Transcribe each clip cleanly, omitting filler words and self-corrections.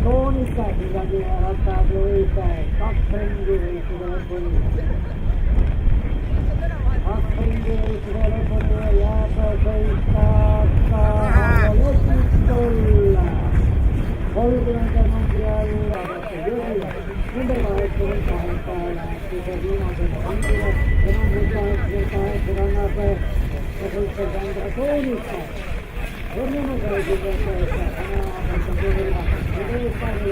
Toonista bisogna rattato apprendere il telefono. Apprendere il telefono la questa l'ospitola. Poi durante il mondiale non deve essere in campo la cittadina che non può essere andata a questa Sandra Tonica. Torniamo a vedere questa, deve fare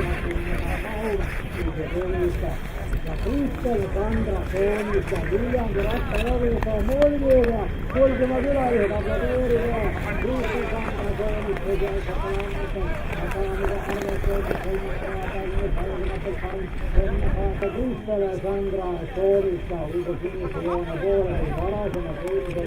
la triste Sandra Tonica, via, grazie a voi, moglie, poi che maggiorare, la vedere, triste Sandra Tonica, triste la Sandra Tonica, un pochino se vuole una buona, una buona,